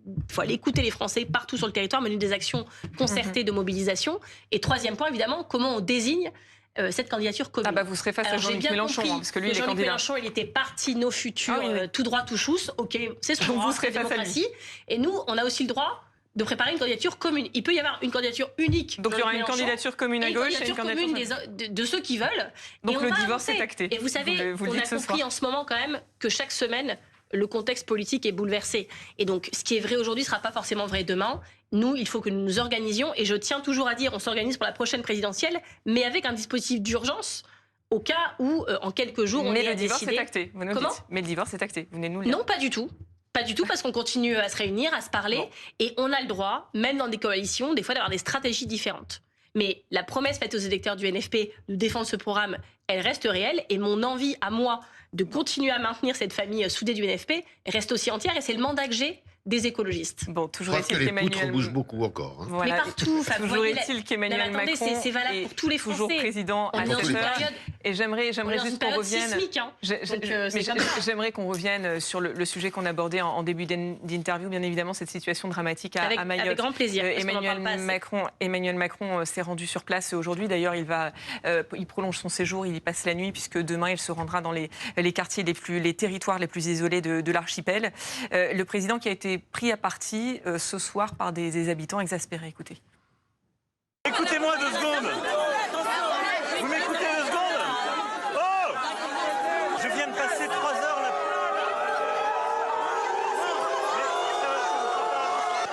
écouter les Français partout sur le territoire, mener des actions concertées de mobilisation. Et 3e point, évidemment, comment on désigne cette candidature commune. Ah bah vous serez face à Jean-Luc Mélenchon, parce que lui, il est candidat. Mélenchon, il était parti nos futurs, tout droit, tout chousse, ok, c'est ce qu'on vous serez face à lui. Et nous, on a aussi le droit de préparer une candidature commune. Il peut y avoir une candidature unique. Donc il y aura une candidature commune à gauche et une candidature commune de ceux qui veulent. Donc le divorce est acté. Et vous savez, on a compris en ce moment quand même que chaque semaine, le contexte politique est bouleversé. Et donc ce qui est vrai aujourd'hui ne sera pas forcément vrai demain. Nous, il faut que nous nous organisions. Et je tiens toujours à dire, on s'organise pour la prochaine présidentielle, mais avec un dispositif d'urgence au cas où, en quelques jours, on est à décider. Mais le divorce est acté. Comment ? Mais le divorce est acté. Vous venez de nous le dire. Non, pas du tout. Pas du tout, parce qu'on continue à se réunir, à se parler, et on a le droit, même dans des coalitions, des fois d'avoir des stratégies différentes. Mais la promesse faite aux électeurs du NFP de défendre ce programme, elle reste réelle, et mon envie à moi de continuer à maintenir cette famille soudée du NFP reste aussi entière, et c'est le mandat que j'ai des écologistes. Bon, toujours est-il que les poutres bougent beaucoup encore. Hein. Voilà. Mais partout. Toujours est-il qu'Emmanuel Macron c'est valable pour tous les Français. Toujours président à cette heure. Et j'aimerais juste qu'on revienne. J'aimerais qu'on revienne sur le sujet qu'on abordait en début d'interview, bien évidemment, cette situation dramatique à Mayotte. Avec grand plaisir. Emmanuel Macron s'est rendu sur place aujourd'hui. D'ailleurs, il prolonge son séjour, il y passe la nuit, puisque demain, il se rendra dans les quartiers les territoires les plus isolés de l'archipel. Le président qui a été pris à partie ce soir par des habitants exaspérés. Écoutez. Écoutez-moi 2 secondes. Vous m'écoutez 2 secondes? Oh! Je viens de passer 3 heures là.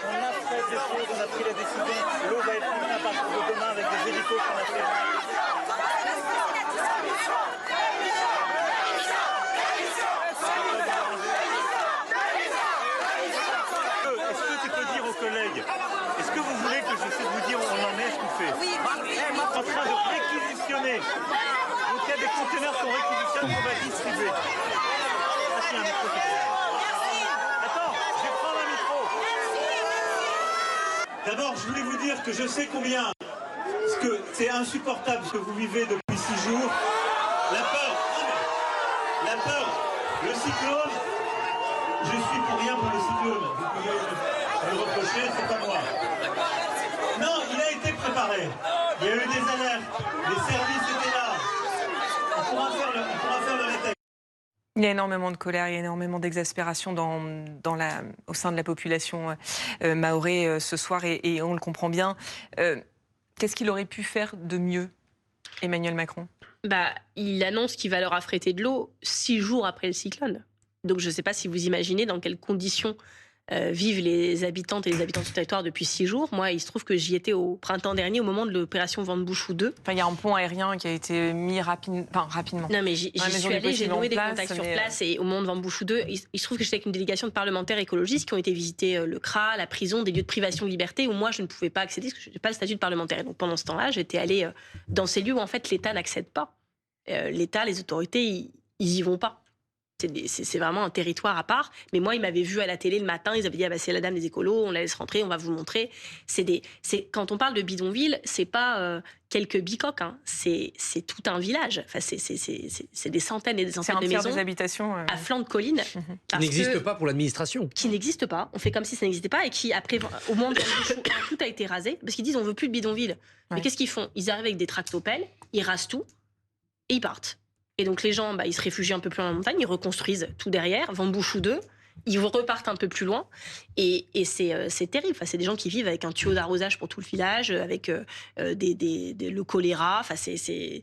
On a fait des choses, on a pris la décision. L'eau va être mise à partir de demain avec des hélicos qu'on a fait. Collègues, est-ce que vous voulez que je sais vous dire où on en est, ce qu'on fait? Oui. En train de réquisitionner. Donc il y a des conteneurs qu'on réquisitionne qu'on va distribuer. Ah, si, un micro, c'est bon. Attends, je vais prendre un micro. D'abord, je voulais vous dire que je sais combien c'est insupportable ce que vous vivez depuis 6 jours. La peur, le cyclone. Je suis pour rien pour le cyclone. Vous pouvez le reprocher, c'est pas moi. Non, il a été préparé. Il y a eu des alertes. Les services étaient là. On pourra faire le rétexte. Il y a énormément de colère, il y a énormément d'exaspération au sein de la population mahorais ce soir et on le comprend bien. Qu'est-ce qu'il aurait pu faire de mieux Emmanuel Macron? Il annonce qu'il va leur affréter de l'eau 6 jours après le cyclone. Donc je ne sais pas si vous imaginez dans quelles conditions vivent les habitantes et les habitants du territoire depuis 6 jours. Moi, il se trouve que j'y étais au printemps dernier, au moment de l'opération Vent de Bouchou 2. Il y a un pont aérien qui a été mis rapidement. Non, mais j'y suis allée, j'ai noué des contacts sur place, et au moment de Vent de Bouchou 2, il se trouve que j'étais avec une délégation de parlementaires écologistes qui ont été visiter le CRA, la prison, des lieux de privation de liberté où moi, je ne pouvais pas accéder parce que je n'ai pas le statut de parlementaire. Et donc pendant ce temps-là, j'étais allée dans ces lieux où en fait l'État n'accède pas. L'État, les autorités, ils y vont pas. C'est vraiment un territoire à part. Mais moi, ils m'avaient vu à la télé le matin. Ils avaient dit c'est la dame des écolos, on la laisse rentrer, on va vous montrer. Quand on parle de bidonville, c'est pas quelques bicoques. Hein. C'est tout un village. Enfin, c'est des centaines et des centaines de maisons. Des habitations à flanc de colline. Qui n'existe pas pour l'administration. Qui n'existe pas. On fait comme si ça n'existait pas et qui, après, au moment de tout a été rasé parce qu'ils disent on veut plus de bidonville. Mais qu'est-ce qu'ils font? Ils arrivent avec des tractopelles, ils rasent tout et ils partent. Et donc les gens, ils se réfugient un peu plus loin dans la montagne, ils reconstruisent tout derrière, Vent de Bouchou 2, ils repartent un peu plus loin, et c'est terrible. Enfin, c'est des gens qui vivent avec un tuyau d'arrosage pour tout le village, avec le choléra, enfin, c'est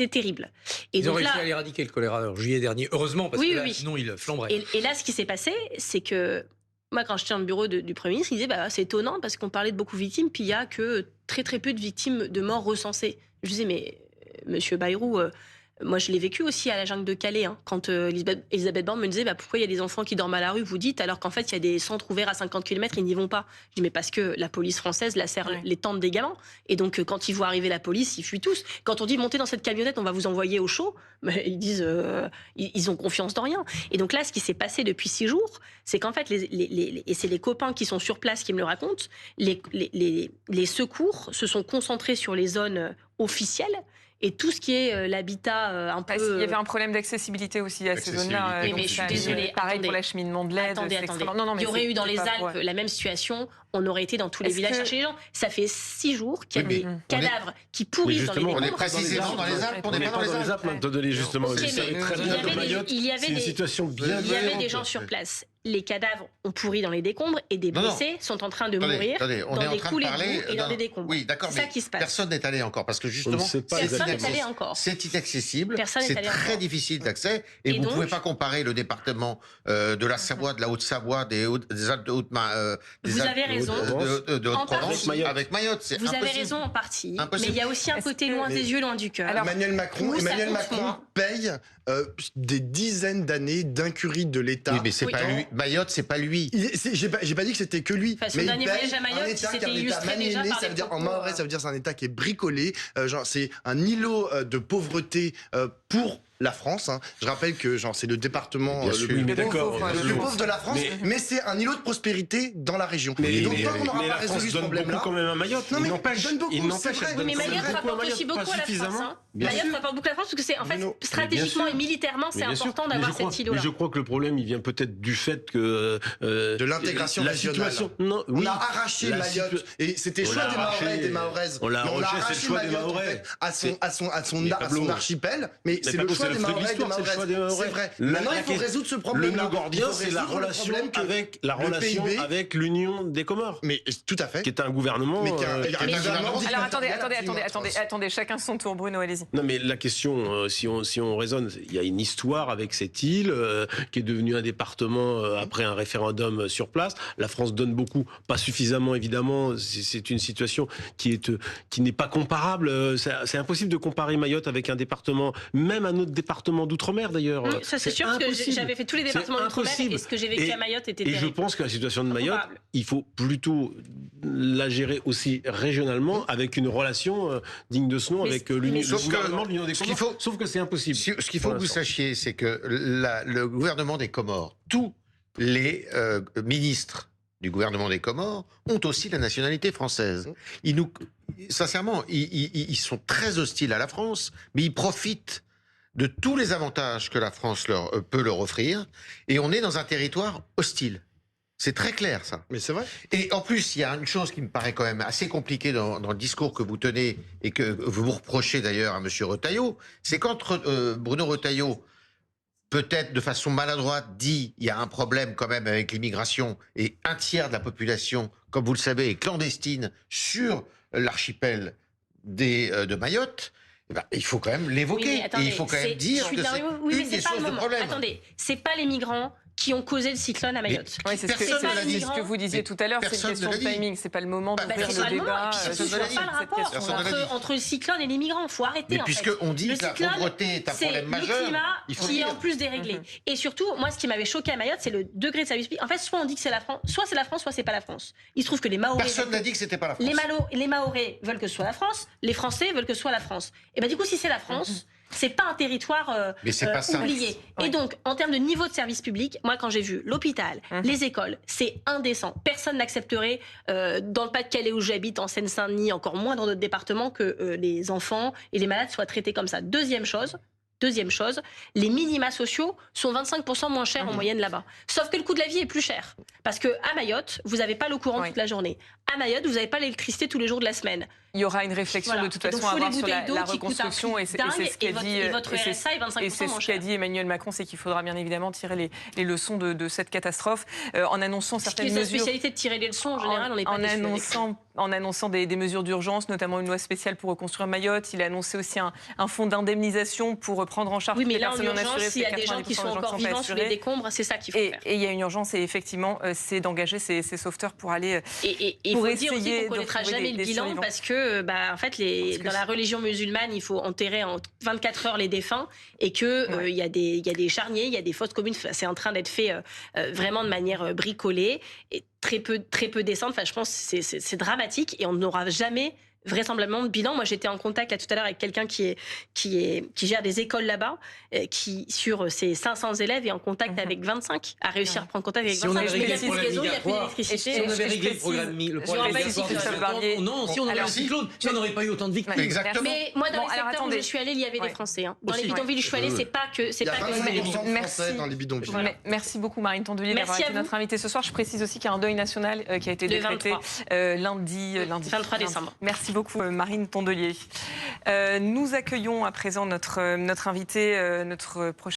terrible. Et ils ont réussi à éradiquer le choléra en juillet dernier, heureusement, parce que sinon il flamberait. Et là, ce qui s'est passé, c'est que moi, quand j'étais dans le bureau du Premier ministre, il disait c'est étonnant parce qu'on parlait de beaucoup de victimes, puis il n'y a que très très peu de victimes de morts recensées. Je disais, mais Monsieur Bayrou... moi, je l'ai vécu aussi à la jungle de Calais. Hein, quand Elisabeth Borne me disait pourquoi il y a des enfants qui dorment à la rue, vous dites, alors qu'en fait, il y a des centres ouverts à 50 km, ils n'y vont pas. Je dis, mais parce que la police française lacère les tentes des gamins. Et donc, quand ils voient arriver la police, ils fuient tous. Quand on dit, montez dans cette camionnette, on va vous envoyer au chaud, ils disent, ils ont confiance dans rien. Et donc là, ce qui s'est passé depuis 6 jours, c'est qu'en fait, et c'est les copains qui sont sur place qui me le racontent, les secours se sont concentrés sur les zones officielles. Et tout ce qui est l'habitat un peu... Il y avait un problème d'accessibilité aussi à ces zones-là. Mais je suis désolée. Pareil pour l'acheminement de l'aide. Attendez. Il y aurait eu dans les Alpes la même situation. On aurait été dans tous les villages chercher les gens. Ça fait 6 jours qu'il y a des cadavres qui pourrissent dans les décombres. On est précisément dans les Alpes. On n'est pas dans les Alpes. Justement, il y avait des gens sur place. Les cadavres ont pourri dans les décombres et des blessés sont en train de mourir dans des coulées de boue et dans des décombres. Oui, d'accord, mais personne n'est allé encore parce que justement, c'est inaccessible, c'est très difficile d'accès et vous ne pouvez pas comparer le département de la Savoie, de la Haute-Savoie, des Alpes de Haute-Provence avec Mayotte. Vous avez raison en partie, mais il y a aussi un côté loin des yeux, loin du cœur. Emmanuel Macron paye des dizaines d'années d'incurie de l'État. Oui, mais c'est pas lui. Mayotte, c'est pas lui. J'ai pas dit que c'était que lui. Son dernier voyage à Mayotte, c'était illustré déjà par ça veut dire en mahorais, ça veut dire c'est un État qui est bricolé. C'est un îlot de pauvreté pour la France. Hein. Je rappelle que c'est le département le plus pauvre de la France, mais c'est un îlot de prospérité dans la région. Mais la France donne beaucoup quand même à Mayotte. Non, mais il n'empêche. Mais Mayotte rapporte aussi beaucoup à la France. Mayotte rapporte beaucoup à la France parce que c'est en fait stratégiquement et militairement c'est important d'avoir cet îlot-là. Mais je crois que le problème il vient peut-être du fait que de l'intégration régionale. On a arraché Mayotte et c'était choix des Mahorais et des Mahoraises. On l'a arraché, c'est le choix des Mahorais à son archipel, mais c'est le choix des Mahorais et des Mahoraises. C'est vrai. Maintenant, il faut résoudre ce problème. Le nœud gordien, c'est la relation avec l'Union des Comores. Mais tout à fait. Qui est un gouvernement. Alors attendez, chacun son tour. Bruno, allez-y. Non, mais la question, si on raisonne, il y a une histoire avec cette île qui est devenue un département après un référendum sur place. La France donne beaucoup, pas suffisamment évidemment. C'est une situation qui n'est pas comparable. C'est impossible de comparer Mayotte avec un département, même un autre département d'outre-mer d'ailleurs. Ça c'est sûr que j'avais fait tous les départements d'outre-mer et ce que j'ai vécu à Mayotte était terrible. Et je pense que la situation de Mayotte, il faut plutôt la gérer aussi régionalement avec une relation digne de ce nom avec le gouvernement de l'Union des Comores. Sauf que c'est impossible. Ce qu'il faut que vous sachiez, c'est que le gouvernement des Comores, tous les ministres du gouvernement des Comores ont aussi la nationalité française. Sincèrement, ils sont très hostiles à la France, mais ils profitent de tous les avantages que la France peut leur offrir, et on est dans un territoire hostile. C'est très clair, ça. Mais c'est vrai. Et en plus, il y a une chose qui me paraît quand même assez compliquée dans le discours que vous tenez, et que vous reprochez d'ailleurs à M. Retailleau, c'est quand Bruno Retailleau, peut-être de façon maladroite, dit il y a un problème quand même avec l'immigration, et un tiers de la population, comme vous le savez, est clandestine sur l'archipel de Mayotte. eh ben, il faut quand même l'évoquer. Oui, attendez, et il faut quand même dire que c'est une des sources de problème. Attendez, c'est pas les migrants qui ont causé le cyclone à Mayotte. Oui, c'est ce que vous disiez tout à l'heure, c'est une question de timing, c'est pas le moment d'ouvrir le débat. C'est pas le rapport entre le cyclone et les migrants, il faut arrêter. Mais puisqu'on dit que la pauvreté est un problème majeur, le climat qui est en plus déréglé. Et surtout, moi, ce qui m'avait choqué à Mayotte, c'est le degré de service public. En fait, soit on dit que c'est la France, soit c'est pas la France. Il se trouve que les Mahorais... Personne n'a dit que c'était pas la France. Les Mahorais veulent que ce soit la France, les Français veulent que ce soit la France. Et ben du coup, si c'est la France... C'est pas un territoire oublié. Et donc, en termes de niveau de service public, moi, quand j'ai vu l'hôpital, les écoles, c'est indécent. Personne n'accepterait, dans le Pas-de-Calais où j'habite, en Seine-Saint-Denis, encore moins dans notre département, que les enfants et les malades soient traités comme ça. Deuxième chose, les minima sociaux sont 25% moins chers en moyenne là-bas. Sauf que le coût de la vie est plus cher. Parce qu'à Mayotte, vous n'avez pas l'eau courante toute la journée. À Mayotte, vous n'avez pas l'électricité tous les jours de la semaine. Il y aura une réflexion de toute façon à avoir sur la reconstruction et c'est ce qu'a dit, Emmanuel Macron, c'est qu'il faudra bien évidemment tirer les leçons de cette catastrophe en annonçant certaines mesures. C'est sa spécialité de tirer les leçons en général, on n'est pas déçus. En annonçant des mesures d'urgence, notamment une loi spéciale pour reconstruire Mayotte. Il a annoncé aussi un fonds d'indemnisation pour prendre en charge les personnes non assurées. S'il y a des gens qui sont encore vivants sur les décombres, c'est ça qu'il faut faire. Et il y a une urgence et effectivement, c'est d'engager ces sauveteurs pour aller et il faut dire aussi qu'on ne connaîtra jamais le bilan parce que en fait, dans la religion musulmane, il faut enterrer en 24 heures les défunts et que il y a des charniers, il y a des fosses communes. C'est en train d'être fait vraiment de manière bricolée et très peu décente. Enfin, je pense que c'est dramatique et on n'aura jamais vraisemblablement de bilan. Moi, j'étais en contact là tout à l'heure avec quelqu'un qui gère des écoles là-bas, qui sur ses 500 élèves est en contact avec 25, a réussi à reprendre contact avec 25. Si on avait réglé le problème migratoire, non, si on avait un cyclone, on n'aurait pas eu autant de victimes. Exactement. Mais moi, dans les secteurs où je suis allée, il y avait des Français. Dans les bidonvilles où je suis allée, c'est pas que... Merci beaucoup, Marine Tondelier, d'avoir été notre invitée ce soir. Je précise aussi qu'il y a un deuil national qui a été décrété lundi 23 décembre. Merci beaucoup, Marine Tondelier. Nous accueillons à présent notre invité, notre prochain